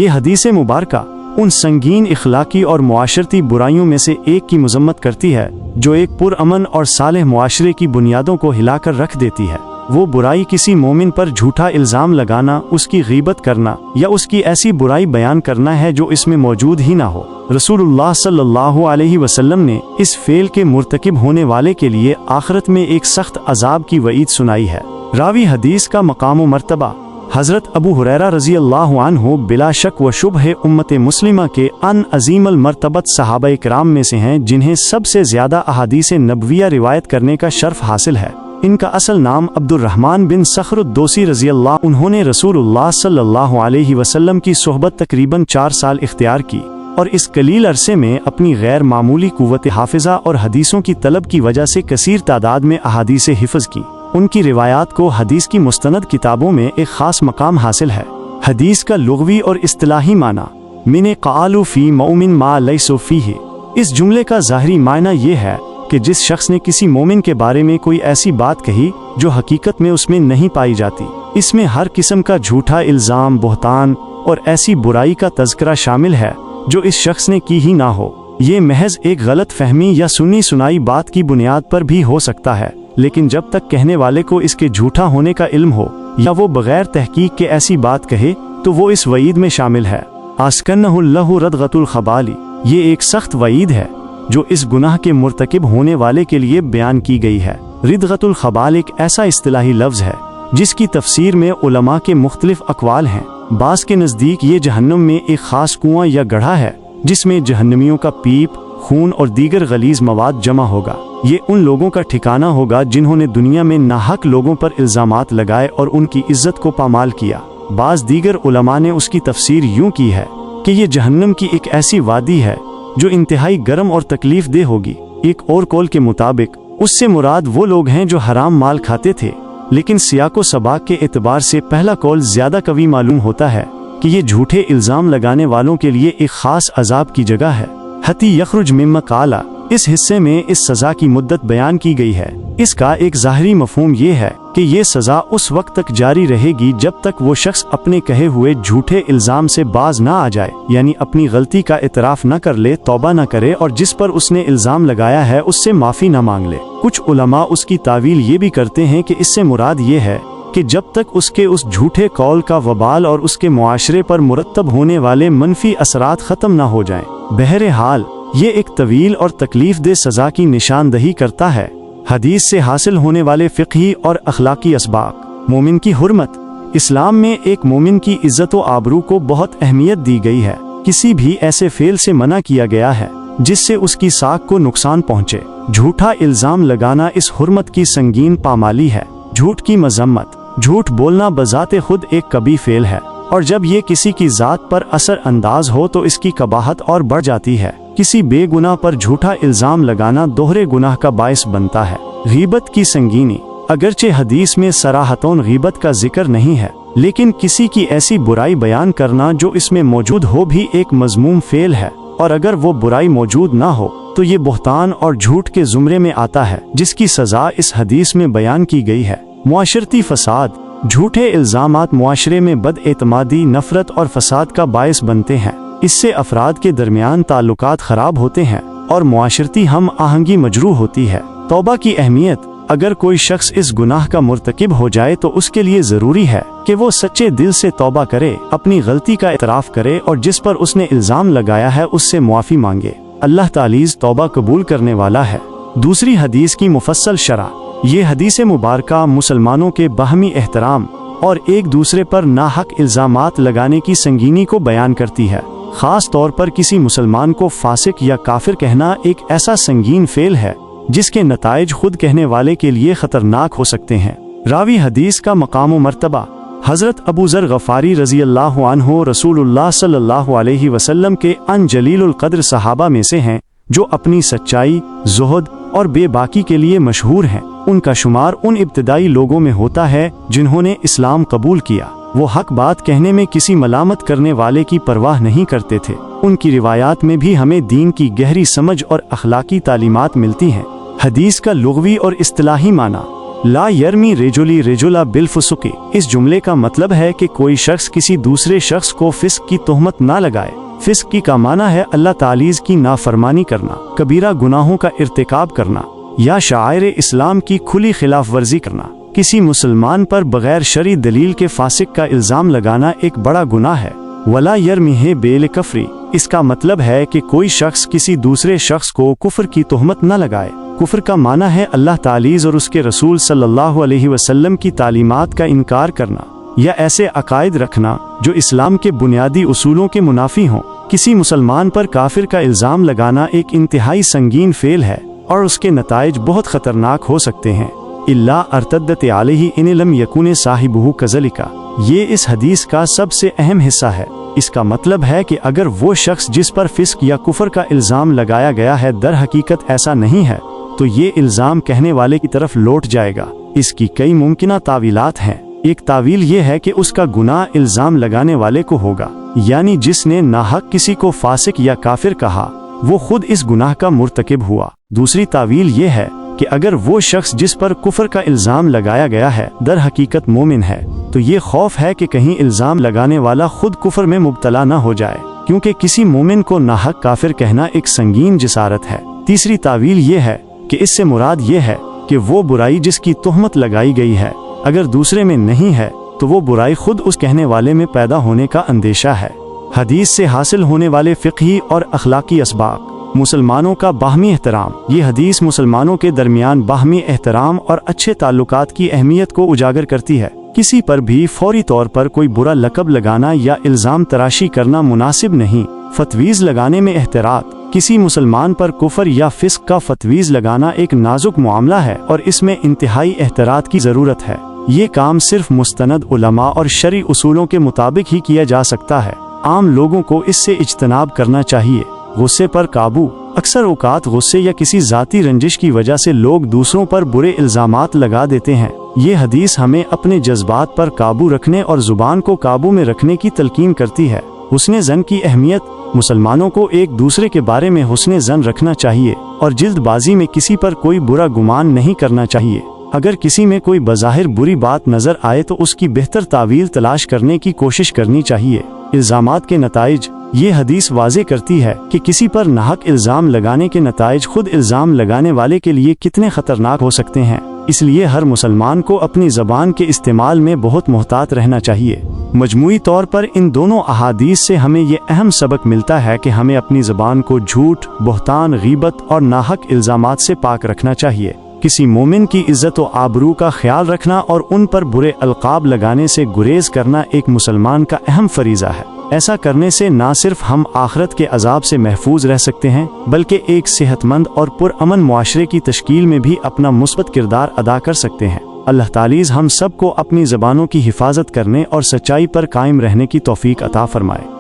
یہ حدیث مبارکہ ان سنگین اخلاقی اور معاشرتی برائیوں میں سے ایک کی مذمت کرتی ہے جو ایک پرامن اور صالح معاشرے کی بنیادوں کو ہلا کر رکھ دیتی ہے۔ وہ برائی کسی مومن پر جھوٹا الزام لگانا، اس کی غیبت کرنا یا اس کی ایسی برائی بیان کرنا ہے جو اس میں موجود ہی نہ ہو۔ رسول اللہ صلی اللہ علیہ وسلم نے اس فعل کے مرتکب ہونے والے کے لیے آخرت میں ایک سخت عذاب کی وعید سنائی ہے۔ راوی حدیث کا مقام و مرتبہ حضرت ابو ہریرہ رضی اللہ عنہ بلا شک و شبہ امت مسلمہ کے ان عظیم المرتبت صحابہ کرام میں سے ہیں جنہیں سب سے زیادہ احادیث نبویہ روایت کرنے کا شرف حاصل ہے۔ ان کا اصل نام عبد الرحمن بن صخر الدوسی رضی اللہ عنہ۔ انہوں نے رسول اللہ صلی اللہ علیہ وسلم کی صحبت تقریباً 4 سال اختیار کی اور اس قلیل عرصے میں اپنی غیر معمولی قوت حافظہ اور حدیثوں کی طلب کی وجہ سے کثیر تعداد میں احادیث حفظ کی۔ ان کی روایات کو حدیث کی مستند کتابوں میں ایک خاص مقام حاصل ہے۔ حدیث کا لغوی اور اصطلاحی معنی من قالوا فی مؤمن ما لیس فیہ۔ اس جملے کا ظاہری معنی یہ ہے کہ جس شخص نے کسی مومن کے بارے میں کوئی ایسی بات کہی جو حقیقت میں اس میں نہیں پائی جاتی۔ اس میں ہر قسم کا جھوٹا الزام، بہتان اور ایسی برائی کا تذکرہ شامل ہے جو اس شخص نے کی ہی نہ ہو۔ یہ محض ایک غلط فہمی یا سنی سنائی بات کی بنیاد پر بھی ہو سکتا ہے، لیکن جب تک کہنے والے کو اس کے جھوٹا ہونے کا علم ہو یا وہ بغیر تحقیق کے ایسی بات کہے تو وہ اس وعید میں شامل ہے۔ اسکنہ اللہ ردغۃ الخبال، یہ ایک سخت وعید ہے جو اس گناہ کے مرتکب ہونے والے کے لیے بیان کی گئی ہے۔ ردغۃ الخبال ایک ایسا اصطلاحی لفظ ہے جس کی تفسیر میں علماء کے مختلف اقوال ہیں۔ بعض کے نزدیک یہ جہنم میں ایک خاص کنواں یا گڑھا ہے جس میں جہنمیوں کا پیپ، خون اور دیگر غلیظ مواد جمع ہوگا۔ یہ ان لوگوں کا ٹھکانہ ہوگا جنہوں نے دنیا میں ناحق لوگوں پر الزامات لگائے اور ان کی عزت کو پامال کیا۔ بعض دیگر علماء نے اس کی تفسیر یوں کی ہے کہ یہ جہنم کی ایک ایسی وادی ہے جو انتہائی گرم اور تکلیف دہ ہوگی۔ ایک اور قول کے مطابق اس سے مراد وہ لوگ ہیں جو حرام مال کھاتے تھے، لیکن سیاق و سباق کے اعتبار سے پہلا قول زیادہ قوی معلوم ہوتا ہے کہ یہ جھوٹے الزام لگانے والوں کے لیے ایک خاص عذاب کی جگہ ہے۔ حتی یخرج مما قال، اس حصے میں اس سزا کی مدت بیان کی گئی ہے۔ اس کا ایک ظاہری مفہوم یہ ہے کہ یہ سزا اس وقت تک جاری رہے گی جب تک وہ شخص اپنے کہے ہوئے جھوٹے الزام سے باز نہ آ جائے، یعنی اپنی غلطی کا اعتراف نہ کر لے، توبہ نہ کرے اور جس پر اس نے الزام لگایا ہے اس سے معافی نہ مانگ لے۔ کچھ علماء اس کی تعویل یہ بھی کرتے ہیں کہ اس سے مراد یہ ہے کہ جب تک اس کے اس جھوٹے قول کا وبال اور اس کے معاشرے پر مرتب ہونے والے منفی اثرات ختم نہ ہو جائیں۔ بہرحال یہ ایک طویل اور تکلیف دہ سزا کی نشاندہی کرتا ہے۔ حدیث سے حاصل ہونے والے فقہی اور اخلاقی اسباق۔ مومن کی حرمت۔ اسلام میں ایک مومن کی عزت و آبرو کو بہت اہمیت دی گئی ہے۔ کسی بھی ایسے فعل سے منع کیا گیا ہے جس سے اس کی ساکھ کو نقصان پہنچے۔ جھوٹا الزام لگانا اس حرمت کی سنگین پامالی ہے۔ جھوٹ کی مذمت۔ جھوٹ بولنا بذات خود ایک قبیح فعل ہے، اور جب یہ کسی کی ذات پر اثر انداز ہو تو اس کی قباحت اور بڑھ جاتی ہے۔ کسی بے گناہ پر جھوٹا الزام لگانا دوہرے گناہ کا باعث بنتا ہے۔ غیبت کی سنگینی۔ اگرچہ حدیث میں صراحتاً غیبت کا ذکر نہیں ہے، لیکن کسی کی ایسی برائی بیان کرنا جو اس میں موجود ہو بھی ایک مذموم فعل ہے، اور اگر وہ برائی موجود نہ ہو تو یہ بہتان اور جھوٹ کے زمرے میں آتا ہے جس کی سزا اس حدیث میں بیان کی گئی ہے۔ معاشرتی فساد۔ جھوٹے الزامات معاشرے میں بد اعتمادی، نفرت اور فساد کا باعث بنتے ہیں۔ اس سے افراد کے درمیان تعلقات خراب ہوتے ہیں اور معاشرتی ہم آہنگی مجروح ہوتی ہے۔ توبہ کی اہمیت۔ اگر کوئی شخص اس گناہ کا مرتکب ہو جائے تو اس کے لیے ضروری ہے کہ وہ سچے دل سے توبہ کرے، اپنی غلطی کا اعتراف کرے اور جس پر اس نے الزام لگایا ہے اس سے معافی مانگے۔ اللہ تعالی توبہ قبول کرنے والا ہے۔ دوسری حدیث کی مفصل شرح۔ یہ حدیث مبارکہ مسلمانوں کے باہمی احترام اور ایک دوسرے پر ناحق الزامات لگانے کی سنگینی کو بیان کرتی ہے۔ خاص طور پر کسی مسلمان کو فاسق یا کافر کہنا ایک ایسا سنگین فعل ہے جس کے نتائج خود کہنے والے کے لیے خطرناک ہو سکتے ہیں۔ راوی حدیث کا مقام و مرتبہ۔ حضرت ابو ذر غفاری رضی اللہ عنہ رسول اللہ صلی اللہ علیہ وسلم کے ان جلیل القدر صحابہ میں سے ہیں جو اپنی سچائی، زہد اور بے باکی کے لیے مشہور ہیں۔ ان کا شمار ان ابتدائی لوگوں میں ہوتا ہے جنہوں نے اسلام قبول کیا۔ وہ حق بات کہنے میں کسی ملامت کرنے والے کی پرواہ نہیں کرتے تھے۔ ان کی روایات میں بھی ہمیں دین کی گہری سمجھ اور اخلاقی تعلیمات ملتی ہیں۔ حدیث کا لغوی اور اصطلاحی معنی۔ لا یرمی رجلی رجلا بالفسقی، اس جملے کا مطلب ہے کہ کوئی شخص کسی دوسرے شخص کو فسق کی تہمت نہ لگائے۔ فسق کا معنی ہے اللہ تعالی کی نافرمانی کرنا، کبیرہ گناہوں کا ارتکاب کرنا یا شعائر اسلام کی کھلی خلاف ورزی کرنا۔ کسی مسلمان پر بغیر شرعی دلیل کے فاسق کا الزام لگانا ایک بڑا گناہ ہے۔ ولا یرمیہ بالکفری، اس کا مطلب ہے کہ کوئی شخص کسی دوسرے شخص کو کفر کی تہمت نہ لگائے۔ کفر کا معنی ہے اللہ تعالی اور اس کے رسول صلی اللہ علیہ وسلم کی تعلیمات کا انکار کرنا یا ایسے عقائد رکھنا جو اسلام کے بنیادی اصولوں کے منافی ہوں۔ کسی مسلمان پر کافر کا الزام لگانا ایک انتہائی سنگین فعل ہے اور اس کے نتائج بہت خطرناک ہو سکتے ہیں۔ الا ارتدت علیہ ان لم یکن صاحبہ کذلک، یہ اس حدیث کا سب سے اہم حصہ ہے۔ اس کا مطلب ہے کہ اگر وہ شخص جس پر فسق یا کفر کا الزام لگایا گیا ہے در حقیقت ایسا نہیں ہے تو یہ الزام کہنے والے کی طرف لوٹ جائے گا۔ اس کی کئی ممکنہ تعویلات ہیں۔ ایک تعویل یہ ہے کہ اس کا گناہ الزام لگانے والے کو ہوگا، یعنی جس نے ناحق کسی کو فاسق یا کافر کہا وہ خود اس گناہ کا مرتکب ہوا۔ دوسری تعویل یہ ہے کہ اگر وہ شخص جس پر کفر کا الزام لگایا گیا ہے در حقیقت مومن ہے تو یہ خوف ہے کہ کہیں الزام لگانے والا خود کفر میں مبتلا نہ ہو جائے، کیونکہ کسی مومن کو ناحق کافر کہنا ایک سنگین جسارت ہے۔ تیسری تعویل یہ ہے کہ اس سے مراد یہ ہے کہ وہ برائی جس کی تہمت لگائی گئی ہے اگر دوسرے میں نہیں ہے تو وہ برائی خود اس کہنے والے میں پیدا ہونے کا اندیشہ ہے۔ حدیث سے حاصل ہونے والے فقہی اور اخلاقی اسباق۔ مسلمانوں کا باہمی احترام، یہ حدیث مسلمانوں کے درمیان باہمی احترام اور اچھے تعلقات کی اہمیت کو اجاگر کرتی ہے۔ کسی پر بھی فوری طور پر کوئی برا لقب لگانا یا الزام تراشی کرنا مناسب نہیں۔ فتویز لگانے میں احتیاط، کسی مسلمان پر کفر یا فسق کا فتویز لگانا ایک نازک معاملہ ہے اور اس میں انتہائی احتیاط کی ضرورت ہے۔ یہ کام صرف مستند علماء اور شرعی اصولوں کے مطابق ہی کیا جا سکتا ہے۔ عام لوگوں کو اس سے اجتناب کرنا چاہیے۔ غصے پر قابو، اکثر اوقات غصے یا کسی ذاتی رنجش کی وجہ سے لوگ دوسروں پر برے الزامات لگا دیتے ہیں۔ یہ حدیث ہمیں اپنے جذبات پر قابو رکھنے اور زبان کو قابو میں رکھنے کی تلقین کرتی ہے۔ حسن ظن کی اہمیت، مسلمانوں کو ایک دوسرے کے بارے میں حسن ظن رکھنا چاہیے اور جلد بازی میں کسی پر کوئی برا گمان نہیں کرنا چاہیے۔ اگر کسی میں کوئی بظاہر بری بات نظر آئے تو اس کی بہتر تعویل تلاش کرنے کی کوشش کرنی چاہیے۔ الزامات کے نتائج، یہ حدیث واضح کرتی ہے کہ کسی پر ناحق الزام لگانے کے نتائج خود الزام لگانے والے کے لیے کتنے خطرناک ہو سکتے ہیں۔ اس لیے ہر مسلمان کو اپنی زبان کے استعمال میں بہت محتاط رہنا چاہیے۔ مجموعی طور پر ان دونوں احادیث سے ہمیں یہ اہم سبق ملتا ہے کہ ہمیں اپنی زبان کو جھوٹ، بہتان، غیبت اور ناحق الزامات سے پاک رکھنا چاہیے۔ کسی مومن کی عزت و آبرو کا خیال رکھنا اور ان پر برے القاب لگانے سے گریز کرنا ایک مسلمان کا اہم فریضہ ہے۔ ایسا کرنے سے نہ صرف ہم آخرت کے عذاب سے محفوظ رہ سکتے ہیں بلکہ ایک صحت مند اور پرامن معاشرے کی تشکیل میں بھی اپنا مثبت کردار ادا کر سکتے ہیں۔ اللہ تعالی ہم سب کو اپنی زبانوں کی حفاظت کرنے اور سچائی پر قائم رہنے کی توفیق عطا فرمائے۔